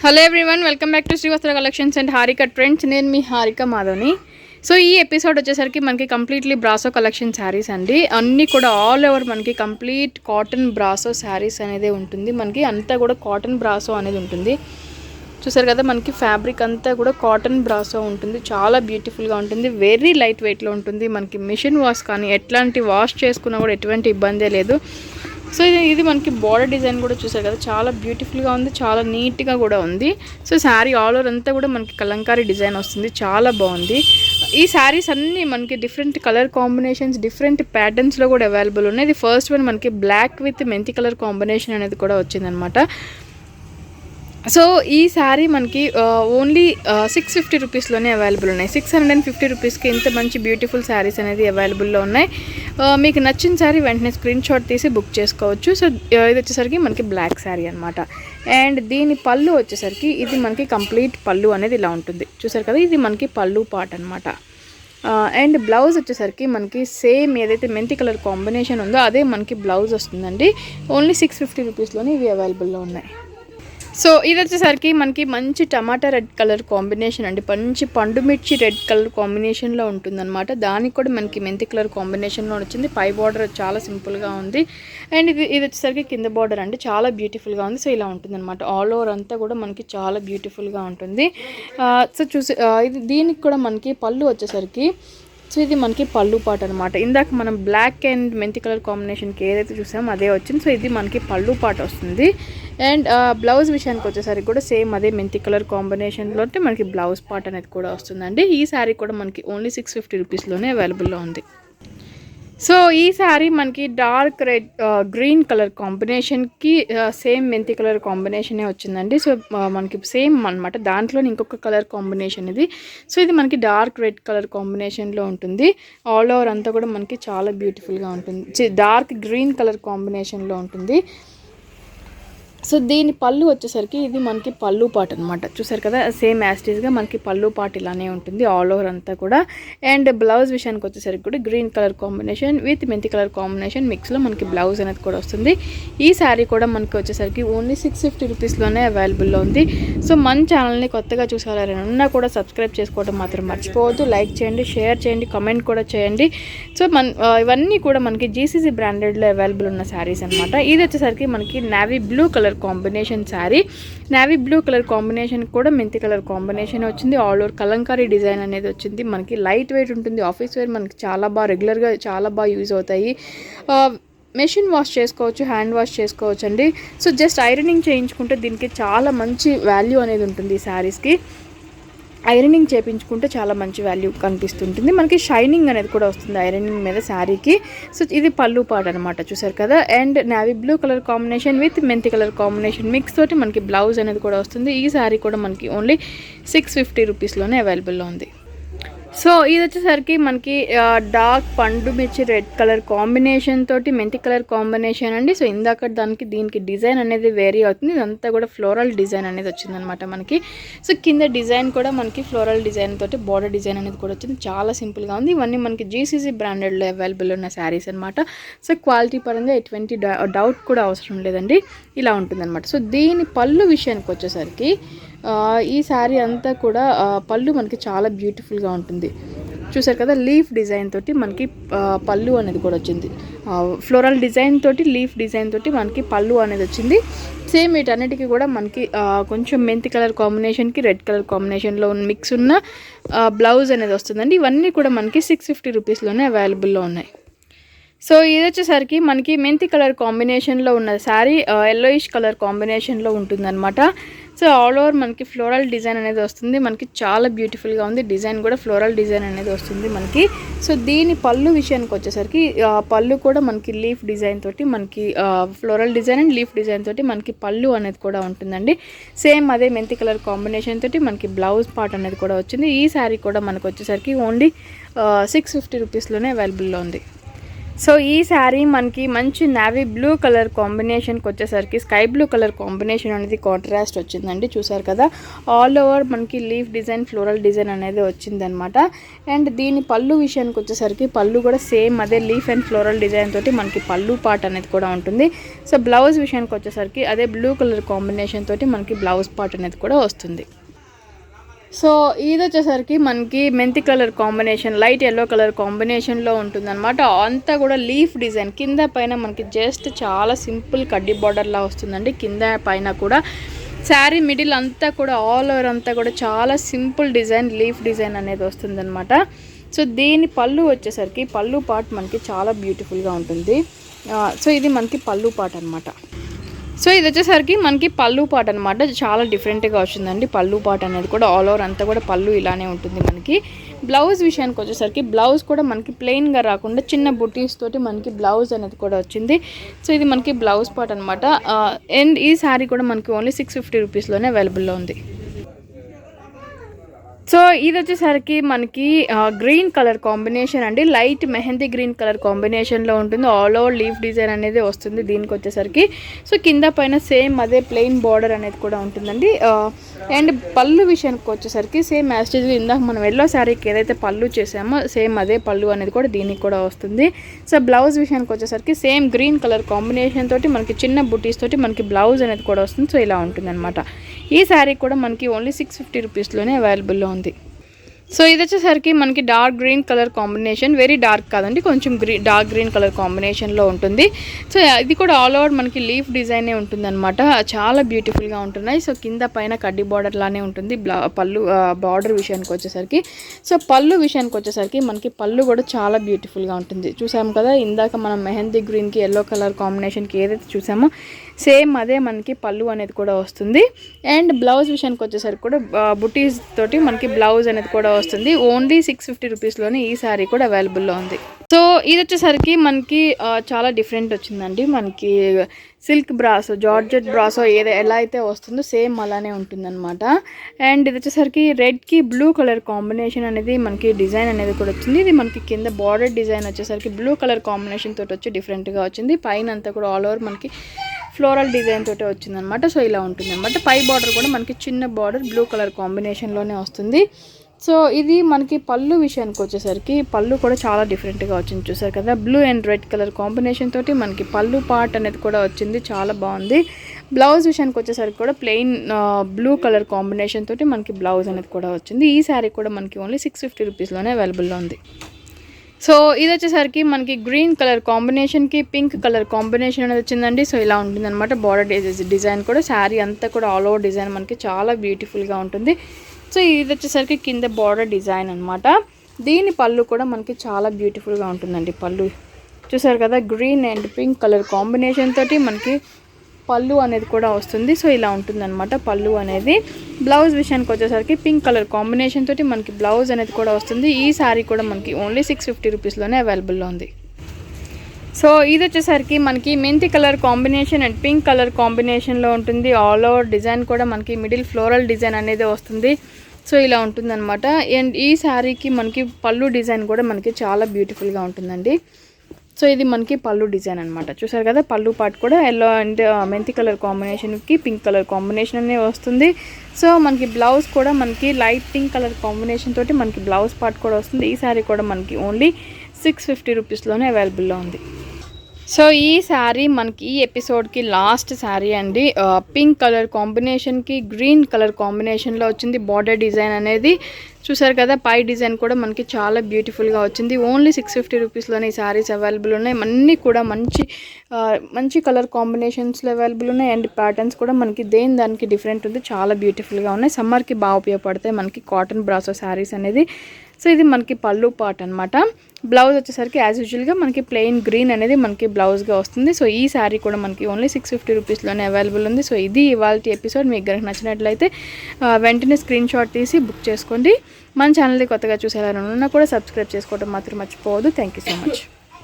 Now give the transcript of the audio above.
Hello everyone, welcome back to Srivastra collections and Harika trends. నేను మీ హారిక మాధవ్ని. సో ఈ ఎపిసోడ్ వచ్చేసరికి మనకి కంప్లీట్లీ బ్రాసో కలెక్షన్ శారీస్ అండి. అన్నీ కూడా ఆల్ ఓవర్ మనకి కంప్లీట్ కాటన్ బ్రాసో శారీస్ అనేది ఉంటుంది. మనకి అంతా కూడా కాటన్ బ్రాసో అనేది ఉంటుంది. చూసారు కదా, మనకి ఫ్యాబ్రిక్ అంతా కూడా కాటన్ బ్రాసో ఉంటుంది. చాలా బ్యూటిఫుల్గా ఉంటుంది. వెరీ లైట్ వెయిట్లో ఉంటుంది. మనకి మిషన్ వాష్ కానీ ఎట్లాంటి వాష్ చేసుకున్నా కూడా ఎటువంటి ఇబ్బందే లేదు. సో ఇది మనకి బార్డర్ డిజైన్ కూడా చూసారు కదా, చాలా బ్యూటిఫుల్గా ఉంది, చాలా నీట్గా కూడా ఉంది. సో శారీ ఆల్ ఓవర్ అంతా కూడా మనకి కలంకారీ డిజైన్ వస్తుంది, చాలా బాగుంది. ఈ శారీస్ అన్నీ మనకి డిఫరెంట్ కలర్ కాంబినేషన్స్, డిఫరెంట్ ప్యాటర్న్స్లో కూడా అవైలబుల్ ఉన్నాయి. ఇది ఫస్ట్ వన్ మనకి బ్లాక్ విత్ మెంతి కలర్ కాంబినేషన్ అనేది కూడా వచ్చిందనమాట. సో ఈ శారీ మనకి ఓన్లీ 650 రూపీస్లోనే అవైలబుల్ ఉన్నాయి. 650 రూపీస్కి ఇంత మంచి బ్యూటిఫుల్ శారీస్ అనేది అవైలబుల్లో ఉన్నాయి. మీకు నచ్చిన శారీ వెంటనే స్క్రీన్ షాట్ తీసి బుక్ చేసుకోవచ్చు. సో ఇది వచ్చేసరికి మనకి బ్లాక్ శారీ అనమాట. అండ్ దీని పళ్ళు వచ్చేసరికి ఇది మనకి కంప్లీట్ పళ్ళు అనేది ఇలా ఉంటుంది. చూసారు కదా, ఇది మనకి పళ్ళు పార్ట్ అనమాట. అండ్ బ్లౌజ్ వచ్చేసరికి మనకి సేమ్ ఏదైతే మెంతి కలర్ కాంబినేషన్ ఉందో అదే మనకి బ్లౌజ్ వస్తుందండి. ఓన్లీ 650 రూపీస్లోనే ఇవి అవైలబుల్లో ఉన్నాయి. సో ఇది వచ్చేసరికి మనకి మంచి టమాటా రెడ్ కలర్ కాంబినేషన్ అండి. మంచి పండు మిర్చి రెడ్ కలర్ కాంబినేషన్లో ఉంటుందన్నమాట. దానికి కూడా మనకి మెంతి కలర్ కాంబినేషన్లో వచ్చింది. పై బార్డర్ చాలా సింపుల్గా ఉంది. అండ్ ఇది వచ్చేసరికి కింద బార్డర్ అండి, చాలా బ్యూటిఫుల్గా ఉంది. సో ఇలా ఉంటుందన్నమాట. ఆల్ ఓవర్ అంతా కూడా మనకి చాలా బ్యూటిఫుల్గా ఉంటుంది. సో ఇది దీనికి కూడా మనకి పళ్ళు వచ్చేసరికి, సో ఇది మనకి పళ్ళు పాట అనమాట. ఇందాక మనం బ్లాక్ అండ్ మెంతి కలర్ కాంబినేషన్కి ఏదైతే చూసామో అదే వచ్చింది. సో ఇది మనకి పళ్ళు పాట వస్తుంది. అండ్ బ్లౌజ్ విషయానికి వచ్చేసరికి కూడా సేమ్ అదే మెంతి కలర్ కాంబినేషన్లో మనకి బ్లౌజ్ పార్ట్ అనేది కూడా వస్తుందండి. ఈ శారీ కూడా మనకి ఓన్లీ 650 రూపీస్లోనే అవైలబుల్లో ఉంది. సో ఈ శారీ మనకి డార్క్ రెడ్ గ్రీన్ కలర్ కాంబినేషన్కి సేమ్ మెంతి కలర్ కాంబినేషనే వచ్చిందండి. సో మనకి సేమ్ అనమాట. దాంట్లో ఇంకొక కలర్ కాంబినేషన్ ఇది. సో ఇది మనకి డార్క్ రెడ్ కలర్ కాంబినేషన్లో ఉంటుంది. ఆల్ ఓవర్ అంతా కూడా మనకి చాలా బ్యూటిఫుల్గా ఉంటుంది. డార్క్ గ్రీన్ కలర్ కాంబినేషన్లో ఉంటుంది. సో దీని పళ్ళు వచ్చేసరికి ఇది మనకి పళ్ళు పాట్ అనమాట. చూసారు కదా, సేమ్ యాస్టీస్గా మనకి పళ్ళు పాట్ ఇలానే ఉంటుంది ఆల్ ఓవర్ అంతా కూడా. అండ్ బ్లౌజ్ విషయానికి వచ్చేసరికి కూడా గ్రీన్ కలర్ కాంబినేషన్ విత్ మెంతి కలర్ కాంబినేషన్ మిక్స్లో మనకి బ్లౌజ్ అనేది కూడా వస్తుంది. ఈ శారీ కూడా మనకి వచ్చేసరికి ఓన్లీ 650 రూపీస్లోనే అవైలబుల్లో ఉంది. సో మన ఛానల్ని కొత్తగా చూసారన్నా కూడా సబ్స్క్రైబ్ చేసుకోవడం మాత్రం మర్చిపోవద్దు. లైక్ చేయండి, షేర్ చేయండి, కామెంట్ కూడా చేయండి. సో ఇవన్నీ కూడా మనకి జీసీసీ బ్రాండెడ్లో అవైలబుల్ ఉన్న శారీస్ అనమాట. ఇది వచ్చేసరికి మనకి navy blue colour combination sari. Navy blue colour combination కూడా మెంతి కలర్ కాంబినేషన్ వచ్చింది. ఆల్ ఓవర్ కలంకారీ డిజైన్ అనేది వచ్చింది. మనకి లైట్ వెయిట్ ఉంటుంది. ఆఫీస్ వేర్ మనకి చాలా బాగా రెగ్యులర్గా చాలా బాగా యూజ్ అవుతాయి. మెషిన్ వాష్ చేసుకోవచ్చు, హ్యాండ్ వాష్ చేసుకోవచ్చు అండి. సో జస్ట్ ఐరనింగ్ చేయించుకుంటే దీనికి చాలా మంచి వాల్యూ అనేది ఉంటుంది. ఈ శారీస్కి ఐరనింగ్ చేయించుకుంటే చాలా మంచి వాల్యూ కనిపిస్తుంటుంది. మనకి షైనింగ్ అనేది కూడా వస్తుంది ఐరనింగ్ మీద శారీకి. సో ఇది పళ్ళు పాట అనమాట. చూసారు కదా. And navy blue colour combination with మెంతి కలర్ కాంబినేషన్ మిక్స్ తోటి మనకి బ్లౌజ్ అనేది కూడా వస్తుంది. ఈ శారీ కూడా మనకి ఓన్లీ 650 రూపీస్లోనే అవైలబుల్లో ఉంది. సో ఇది వచ్చేసరికి మనకి డార్క్ పండు మిర్చి రెడ్ కలర్ కాంబినేషన్ తోటి మెంతి కలర్ కాంబినేషన్ అండి. సో ఇందాక దీనికి డిజైన్ అనేది వేరీ అవుతుంది. ఇదంతా కూడా ఫ్లోరల్ డిజైన్ అనేది వచ్చిందనమాట మనకి. సో కింద డిజైన్ కూడా మనకి ఫ్లోరల్ డిజైన్ తోటి బార్డర్ డిజైన్ అనేది కూడా వచ్చింది. చాలా సింపుల్గా ఉంది. ఇవన్నీ మనకి జీసీసీ బ్రాండెడ్లో అవైలబుల్ ఉన్న శారీస్ అనమాట. సో క్వాలిటీ పరంగా ఎటువంటి డౌట్ కూడా అవసరం లేదండి, ఇలా ఉంటుందన్నమాట. సో దీని పళ్ళు విషయానికి వచ్చేసరికి ఈ శారీ అంతా కూడా పళ్ళు మనకి చాలా బ్యూటిఫుల్గా ఉంటుంది. చూసారు కదా, లీఫ్ డిజైన్ తోటి మనకి పళ్ళు అనేది కూడా వచ్చింది. ఫ్లోరల్ డిజైన్ తోటి లీఫ్ డిజైన్ తోటి మనకి పళ్ళు అనేది వచ్చింది. సేమ్ వీటన్నిటికీ కూడా మనకి కొంచెం మెంతి కలర్ కాంబినేషన్కి రెడ్ కలర్ కాంబినేషన్లో మిక్స్ ఉన్న బ్లౌజ్ అనేది వస్తుందండి. ఇవన్నీ కూడా మనకి 650 రూపీస్లోనే అవైలబుల్లో ఉన్నాయి. సో ఇది వచ్చేసరికి మనకి మెంతి కలర్ కాంబినేషన్లో ఉన్న శారీ ఎల్లోయిష్ కలర్ కాంబినేషన్లో ఉంటుందన్నమాట. సో ఆల్ ఓవర్ మనకి ఫ్లోరల్ డిజైన్ అనేది వస్తుంది. మనకి చాలా బ్యూటిఫుల్గా ఉంది. డిజైన్ కూడా ఫ్లోరల్ డిజైన్ అనేది వస్తుంది మనకి. సో దీని పళ్ళు విషయానికి వచ్చేసరికి పళ్ళు కూడా మనకి లీఫ్ డిజైన్ తోటి మనకి floral design and leaf design తోటి మనకి పళ్ళు అనేది కూడా ఉంటుందండి. సేమ్ అదే మెంతి కలర్ కాంబినేషన్ తోటి మనకి బ్లౌజ్ పార్ట్ అనేది కూడా వచ్చింది. ఈ శారీ కూడా మనకు వచ్చేసరికి ఓన్లీ 650 రూపీస్లోనే అవైలబుల్లో ఉంది. సో ఈ శారీ మనకి మంచి నావీ బ్లూ కలర్ కాంబినేషన్కి వచ్చేసరికి స్కై బ్లూ కలర్ కాంబినేషన్ అనేది కాంట్రాస్ట్ వచ్చిందండి. చూసారు కదా, ఆల్ ఓవర్ మనకి లీఫ్ డిజైన్, ఫ్లోరల్ డిజైన్ అనేది వచ్చిందనమాట. అండ్ దీని పళ్ళు విషయానికి వచ్చేసరికి పళ్ళు కూడా సేమ్ అదే లీఫ్ అండ్ ఫ్లోరల్ డిజైన్ తోటి మనకి పళ్ళు పార్ట్ అనేది కూడా ఉంటుంది. సో బ్లౌజ్ విషయానికి వచ్చేసరికి అదే బ్లూ కలర్ కాంబినేషన్ తోటి మనకి బ్లౌజ్ పార్ట్ అనేది కూడా వస్తుంది. సో ఇది వచ్చేసరికి మనకి మెంతి colour combination, light yellow colour కాంబినేషన్లో ఉంటుందన్నమాట. అంతా కూడా లీఫ్ డిజైన్, కింద పైన మనకి జస్ట్ చాలా సింపుల్ కడ్డీ బార్డర్లా వస్తుందండి. కింద పైన కూడా శారీ మిడిల్ అంతా కూడా ఆల్ ఓవర్ అంతా కూడా చాలా సింపుల్ డిజైన్, లీఫ్ డిజైన్ అనేది వస్తుందన్నమాట. సో దీని పళ్ళు వచ్చేసరికి పళ్ళు పార్ట్ మనకి చాలా బ్యూటిఫుల్గా ఉంటుంది. సో ఇది మనకి పళ్ళు పార్ట్ అనమాట. సో ఇది వచ్చేసరికి మనకి పళ్ళు పార్ట్ అనమాట. చాలా డిఫరెంట్గా వచ్చిందండి పళ్ళు పార్ట్ అనేది కూడా. ఆల్ ఓవర్ అంతా కూడా పళ్ళు ఇలానే ఉంటుంది మనకి. బ్లౌజ్ విషయానికి వచ్చేసరికి బ్లౌజ్ కూడా మనకి ప్లెయిన్గా రాకుండా చిన్న బుటీస్ తోటి మనకి బ్లౌజ్ అనేది కూడా వచ్చింది. సో ఇది మనకి బ్లౌజ్ పార్ట్ అనమాట. అండ్ ఈ శారీ కూడా మనకి ఓన్లీ 650 రూపీస్లోనే అవైలబుల్లో ఉంది. సో ఇది వచ్చేసరికి మనకి గ్రీన్ కలర్ కాంబినేషన్ అండి. లైట్ మెహందీ గ్రీన్ కలర్ కాంబినేషన్లో ఉంటుంది. ఆల్ ఓవర్ లీఫ్ డిజైన్ అనేది వస్తుంది దీనికి వచ్చేసరికి. సో కింద పైన సేమ్ అదే ప్లెయిన్ బార్డర్ అనేది కూడా ఉంటుందండి. అండ్ పళ్ళు విషయానికి వచ్చేసరికి సేమ్ యాస్టేజ్ ఇందాక మనం ఎల్లో శారీకి ఏదైతే పళ్ళు చేసామో సేమ్ అదే పళ్ళు అనేది కూడా దీనికి కూడా వస్తుంది. సో బ్లౌజ్ విషయానికి వచ్చేసరికి సేమ్ గ్రీన్ కలర్ కాంబినేషన్ తోటి మనకి చిన్న బుటీస్ తోటి మనకి బ్లౌజ్ అనేది కూడా వస్తుంది. సో ఇలా ఉంటుంది అనమాట. ఈ శారీ కూడా మనకి ఓన్లీ 650 రూపీస్లోనే అవైలబుల్లో ఉంది. సో ఇది వచ్చేసరికి మనకి dark green colour combination, very dark కాదండి, కొంచెం డార్క్ గ్రీన్ కలర్ కాంబినేషన్లో ఉంటుంది. సో ఇది కూడా ఆల్ ఓవర్ మనకి లీఫ్ డిజైనే ఉంటుందన్నమాట. చాలా బ్యూటిఫుల్గా ఉంటున్నాయి. సో కింద పైన కడ్డీ బార్డర్ లానే ఉంటుంది పళ్ళు బార్డర్ విషయానికి వచ్చేసరికి. సో పళ్ళు విషయానికి వచ్చేసరికి మనకి పళ్ళు కూడా చాలా బ్యూటిఫుల్గా ఉంటుంది. చూసాము కదా ఇందాక మనం మెహందీ గ్రీన్కి ఎల్లో కలర్ కాంబినేషన్కి ఏదైతే చూసామో సేమ్ అదే మనకి పళ్ళు అనేది కూడా వస్తుంది. అండ్ బ్లౌజ్ విషయానికి వచ్చేసరికి కూడా బుటీస్ తోటి మనకి బ్లౌజ్ అనేది కూడా వస్తుంది. ఓన్లీ 650 రూపీస్లోనే ఈ శారీ కూడా అవైలబుల్లో ఉంది. సో ఇది వచ్చేసరికి మనకి చాలా డిఫరెంట్ వచ్చిందండి. మనకి సిల్క్ బ్రాసో, జార్జెట్ బ్రాసో ఎలా అయితే వస్తుందో సేమ్ అలానే ఉంటుందన్నమాట. అండ్ ఇది వచ్చేసరికి రెడ్కి బ్లూ కలర్ కాంబినేషన్ అనేది మనకి డిజైన్ అనేది కూడా వచ్చింది. ఇది మనకి కింద బార్డర్ డిజైన్ వచ్చేసరికి బ్లూ కలర్ కాంబినేషన్ తోటి వచ్చి డిఫరెంట్గా వచ్చింది. పైన అంతా కూడా ఆల్ ఓవర్ మనకి ఫ్లోరల్ డిజైన్ తోటి వచ్చిందనమాట. సో ఇలా ఉంటుంది అనమాట. పై బార్డర్ కూడా మనకి చిన్న బార్డర్ బ్లూ కలర్ కాంబినేషన్లోనే వస్తుంది. సో ఇది మనకి పళ్ళు విషయానికి వచ్చేసరికి పళ్ళు కూడా చాలా డిఫరెంట్గా వచ్చింది. చూసారు కదా, blue and red colour combination తోటి మనకి పళ్ళు పార్ట్ అనేది కూడా వచ్చింది. చాలా బాగుంది. బ్లౌజ్ విషయానికి వచ్చేసరికి కూడా ప్లెయిన్ బ్లూ కలర్ కాంబినేషన్ తోటి మనకి బ్లౌజ్ అనేది కూడా వచ్చింది. ఈ శారీ కూడా మనకి ఓన్లీ 650 రూపీస్లోనే అవైలబుల్లో ఉంది. సో ఇది వచ్చేసరికి మనకి గ్రీన్ కలర్ కాంబినేషన్కి పింక్ కలర్ కాంబినేషన్ అనేది వచ్చిందండి. సో ఇలా ఉంటుంది అనమాట. బార్డర్ డిజైన్ కూడా శారీ అంతా కూడా ఆల్ ఓవర్ డిజైన్ మనకి చాలా బ్యూటిఫుల్గా ఉంటుంది. సో ఇది వచ్చేసరికి కింద బార్డర్ డిజైన్ అనమాట. దీని పళ్ళు కూడా మనకి చాలా బ్యూటిఫుల్గా ఉంటుందండి. పళ్ళు చూసారు కదా, green and pink colour combination తోటి మనకి పళ్ళు అనేది కూడా వస్తుంది. సో ఇలా ఉంటుందన్నమాట పళ్ళు అనేది. బ్లౌజ్ విషయానికి వచ్చేసరికి పింక్ కలర్ కాంబినేషన్ తోటి మనకి బ్లౌజ్ అనేది కూడా వస్తుంది. ఈ శారీ కూడా మనకి ఓన్లీ 650 రూపీస్లోనే అవైలబుల్లో ఉంది. సో ఇది వచ్చేసరికి మనకి మెంతి colour combination and pink colour కాంబినేషన్లో ఉంటుంది. ఆల్ ఓవర్ డిజైన్ కూడా మనకి మిడిల్ ఫ్లోరల్ డిజైన్ అనేది వస్తుంది. సో ఇలా ఉంటుందన్నమాట. అండ్ ఈ శారీకి మనకి పళ్ళు డిజైన్ కూడా మనకి చాలా బ్యూటిఫుల్గా ఉంటుందండి. సో ఇది మనకి పళ్ళు డిజైన్ అనమాట. చూసారు కదా, పళ్ళు పార్ట్ కూడా ఎల్లో అండ్ మెంతి కలర్ కాంబినేషన్కి పింక్ కలర్ కాంబినేషన్ అనేది వస్తుంది. సో మనకి బ్లౌజ్ కూడా మనకి లైట్ పింక్ కలర్ కాంబినేషన్ తోటి మనకి బ్లౌజ్ పార్ట్ కూడా వస్తుంది. ఈ శారీ కూడా మనకి ఓన్లీ 650 రూపీస్లోనే అవైలబుల్లో ఉంది. సో ఈ శారీ మనకి ఈ ఎపిసోడ్కి లాస్ట్ శారీ అండి. పింక్ కలర్ కాంబినేషన్కి గ్రీన్ కలర్ కాంబినేషన్లో వచ్చింది బార్డర్ డిజైన్ అనేది. చూసారు కదా, పై డిజైన్ కూడా మనకి చాలా బ్యూటిఫుల్గా వచ్చింది. ఓన్లీ 650 రూపీస్లోనే ఈ శారీస్ అవైలబుల్ ఉన్నాయి. అన్నీ కూడా మంచి కలర్ కాంబినేషన్స్లో అవైలబుల్ ఉన్నాయి. అండ్ ప్యాటర్న్స్ కూడా మనకి దానికి డిఫరెంట్ ఉంది. చాలా బ్యూటిఫుల్గా ఉన్నాయి. సమ్మర్కి బాగా ఉపయోగపడతాయి మనకి కాటన్ బ్రాసో శారీస్ అనేది. సో ఇది మనకి పళ్ళు పార్ట్ అనమాట. బ్లౌజ్ వచ్చేసరికి యాజ్ యూజువల్గా మనకి ప్లెయిన్ గ్రీన్ అనేది మనకి బ్లౌజ్గా వస్తుంది. సో ఈ శారీ కూడా మనకి ఓన్లీ 650 రూపీస్లోనే అవైలబుల్ ఉంది. సో ఇది ఇవాల్టి ఎపిసోడ్. మీకు కనుక నచ్చినట్లయితే వెంటనే స్క్రీన్ షాట్ తీసి బుక్ చేసుకోండి. మన ఛానల్ని కొత్తగా చూసేయాలన్నా కూడా సబ్స్క్రైబ్ చేసుకోవడం మాత్రం మర్చిపోవద్దు. Thank you so much.